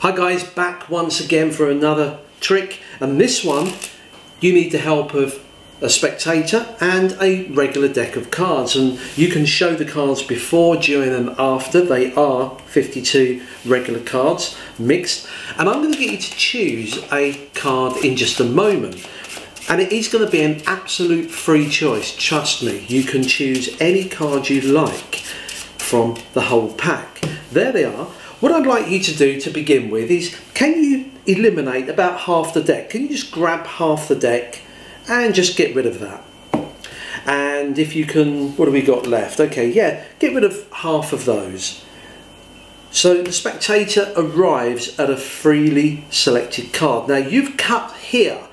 Hi guys, back once again for another trick, and this one you need the help of a spectator and a regular deck of cards, and you can show the cards before, during and after. They are 52 regular cards mixed, and I'm going to get you to choose a card in just a moment, and it is going to be an absolute free choice. Trust me, you can choose any card you like from the whole pack. There they are. What I'd like you to do to begin with is, can you eliminate about half the deck? Can you just grab half the deck and just get rid of that? And if you can, what have we got left? Okay, yeah, get rid of half of those. So the spectator arrives at a freely selected card. Now you've cut here.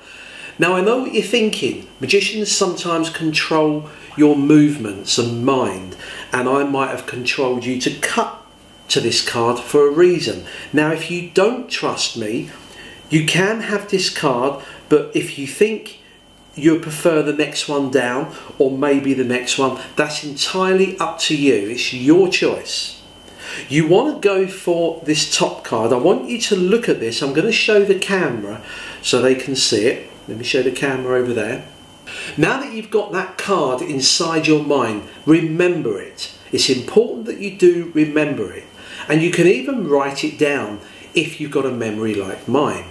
Now I know what you're thinking. Magicians sometimes control your movements and mind, and I might have controlled you to cut to this card for a reason. Now if you don't trust me, you can have this card, but if you think you prefer the next one down, or maybe the next one, that's entirely up to you. It's your choice. You want to go for this top card. I want you to look at this. I'm going to show the camera so they can see it. Let me show the camera over there. Now that you've got that card inside your mind, remember it. It's important that you do remember it. And you can even write it down if you've got a memory like mine.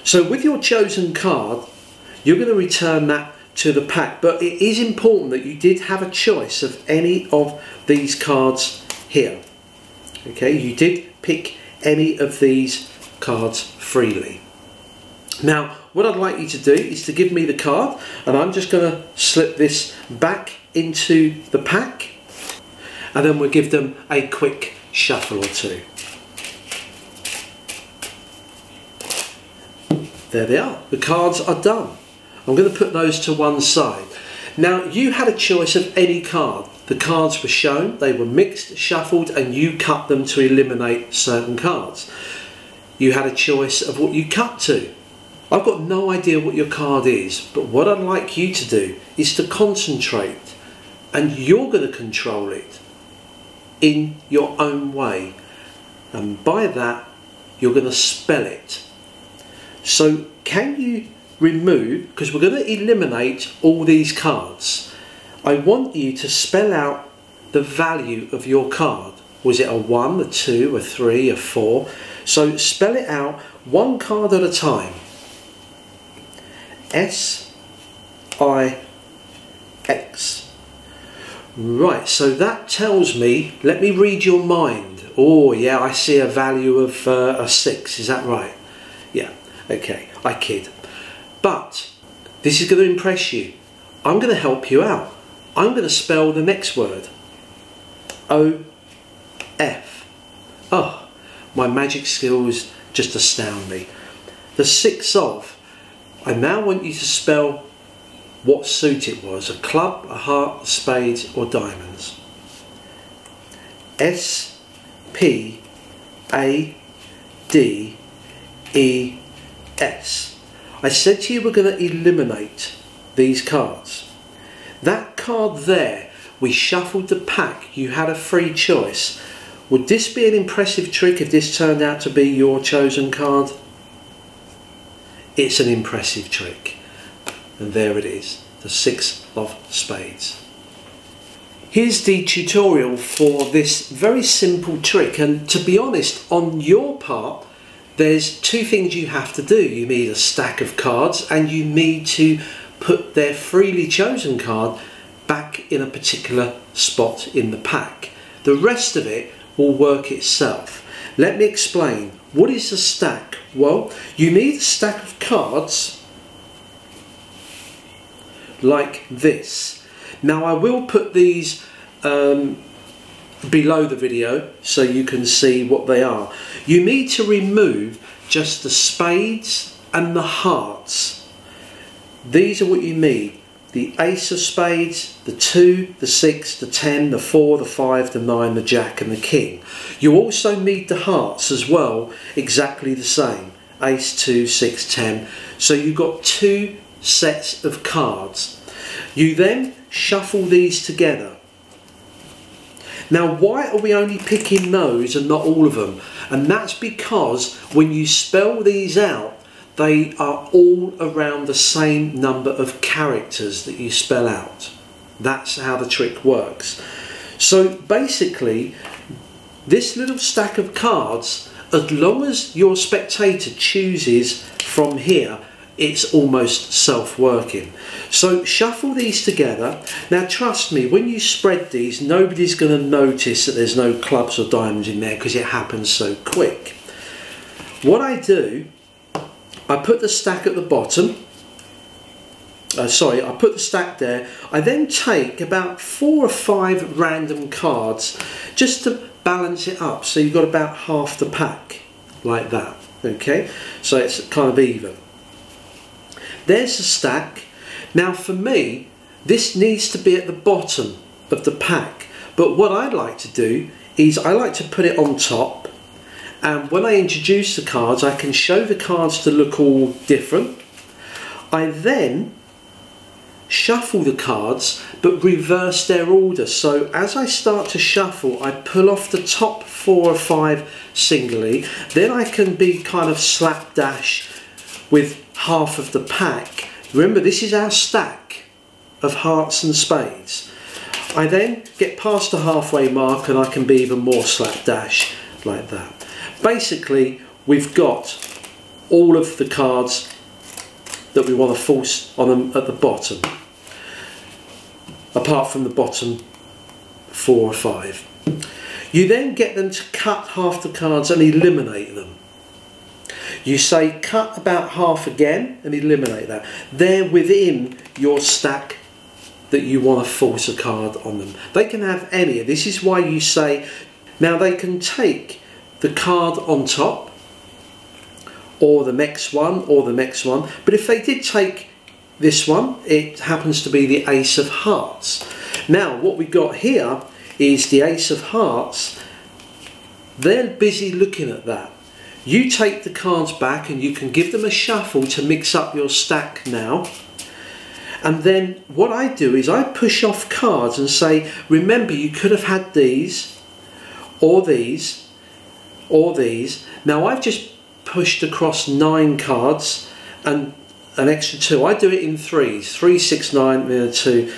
So with your chosen card, you're going to return that to the pack. But it is important that you did have a choice of any of these cards here. Okay, you did pick any of these cards freely. Now, what I'd like you to do is to give me the card, and I'm just going to slip this back into the pack, and then we'll give them a quick shuffle or two. There they are. The cards are done. I'm going to put those to one side. Now you had a choice of any card. The cards were shown, they were mixed, shuffled, and you cut them to eliminate certain cards. You had a choice of what you cut to. I've got no idea what your card is, but what I'd like you to do is to concentrate, and you're going to control it in your own way, and by that you're going to spell it. So can you remove, because we're going to eliminate all these cards, I want you to spell out the value of your card. Was it a 1, a 2, a 3, a 4? So spell it out one card at a time. S-I-X. Right, so that tells me, let me read your mind. Oh yeah, I see a value of a 6, is that right? Yeah, okay, I kid. But this is going to impress you. I'm going to help you out. I'm going to spell the next word. O-F. Oh, my magic skills just astound me. The 6 of. I now want you to spell what suit it was: a club, a heart, a spades, or diamonds. S-P-A-D-E-S. I said to you we're going to eliminate these cards. That card there, we shuffled the pack, you had a free choice. Would this be an impressive trick if this turned out to be your chosen card? It's an impressive trick. And there it is, the 6 of spades. Here's the tutorial for this very simple trick, and to be honest, on your part, there's 2 things you have to do. You need a stack of cards, and you need to put their freely chosen card back in a particular spot in the pack. The rest of it will work itself. Let me explain. What is a stack? Well, you need a stack of cards like this. Now I will put these below the video so you can see what they are. You need to remove just the spades and the hearts. These are what you need: the ace of spades, the 2, the 6, the 10, the 4, the 5, the 9, the jack and the king. You also need the hearts as well, exactly the same: ace, 2, 6, 10. So you've got 2 sets of cards. You then shuffle these together. Now, why are we only picking those and not all of them? And that's because when you spell these out, they are all around the same number of characters that you spell out. That's how the trick works. So basically, this little stack of cards, as long as your spectator chooses from here, it's almost self-working. So shuffle these together. Now trust me, when you spread these, nobody's going to notice that there's no clubs or diamonds in there because it happens so quick. What I do, I put the stack at the bottom. I put the stack there. I then take about 4 or 5 random cards just to balance it up. So you've got about half the pack, like that. Okay, so it's kind of even. There's the stack. Now for me, this needs to be at the bottom of the pack. But what I'd like to do is I like to put it on top. And when I introduce the cards, I can show the cards to look all different. I then shuffle the cards but reverse their order. So as I start to shuffle, I pull off the top 4 or 5 singly. Then I can be kind of slapdash with half of the pack. Remember, this is our stack of hearts and spades. I then get past the halfway mark and I can be even more slapdash like that. Basically, we've got all of the cards that we want to force on them at the bottom, apart from the bottom 4 or 5. You then get them to cut half the cards and eliminate them. You say cut about half again and eliminate that. They're within your stack that you want to force a card on them. They can have any. This is why you say, now they can take the card on top or the next one or the next one, but if they did take this one, it happens to be the Ace of Hearts. Now what we got here is the Ace of Hearts. They're busy looking at that. You take the cards back and you can give them a shuffle to mix up your stack now. And then what I do is I push off cards and say, remember, you could have had these or these or these. Now I've just pushed across 9 cards and an extra 2. I do it in 3s. 3, 6, 9, and then a 2.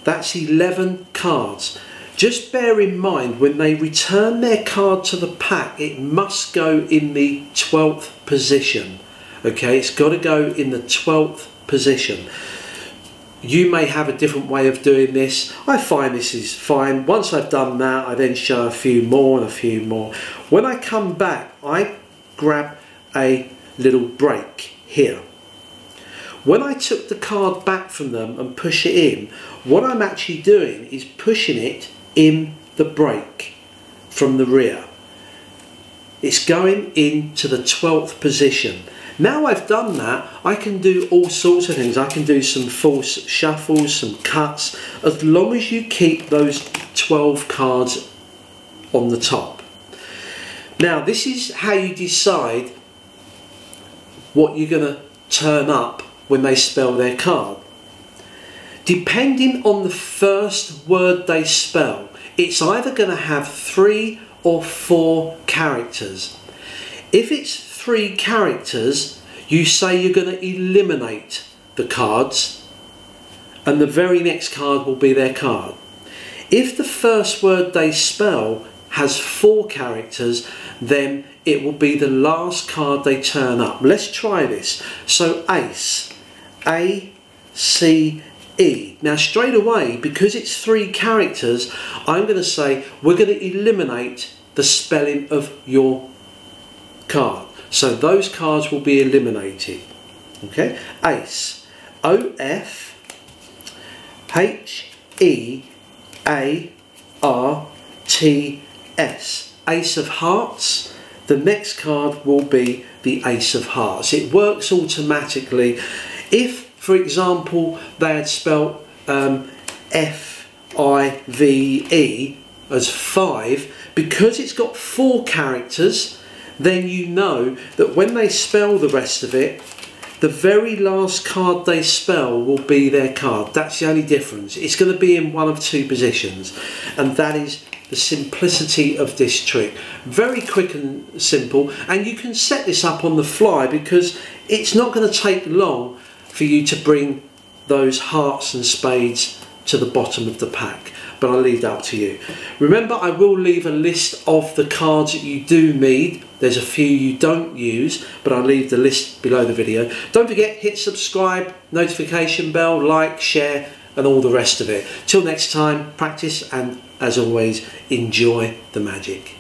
That's 11 cards. Just bear in mind, when they return their card to the pack, it must go in the 12th position. Okay, it's got to go in the 12th position. You may have a different way of doing this. I find this is fine. Once I've done that, I then show a few more and a few more. When I come back, I grab a little break here. When I took the card back from them and push it in, what I'm actually doing is pushing it in the break from the rear. It's going into the 12th position. Now I've done that, I can do all sorts of things. I can do some false shuffles, some cuts, as long as you keep those 12 cards on the top. Now this is how you decide what you're going to turn up when they spell their card. Depending on the first word they spell, it's either going to have 3 or 4 characters. If it's 3 characters, you say you're going to eliminate the cards and the very next card will be their card. If the first word they spell has 4 characters, then it will be the last card they turn up. Let's try this. So ace, A, C, E. Now straight away, because it's 3 characters, I'm going to say we're going to eliminate the spelling of your card. So those cards will be eliminated. Okay, ace, O-F, H-E-A-R-T-S. Ace of Hearts. The next card will be the Ace of Hearts. It works automatically. If, for example, they had spelt F-I-V-E as 5, because it's got 4 characters, then you know that when they spell the rest of it, The very last card they spell will be their card. That's the only difference. It's going to be in one of two positions, and that is the simplicity of this trick. Very quick and simple, and you can set this up on the fly because it's not going to take long for you to bring those hearts and spades to the bottom of the pack, but I'll leave that up to you. Remember, I will leave a list of the cards that you do need. There's a few you don't use, but I'll leave the list below the video. Don't forget, hit subscribe, notification bell, like, share, and all the rest of it. Till next time, practice, and as always, enjoy the magic.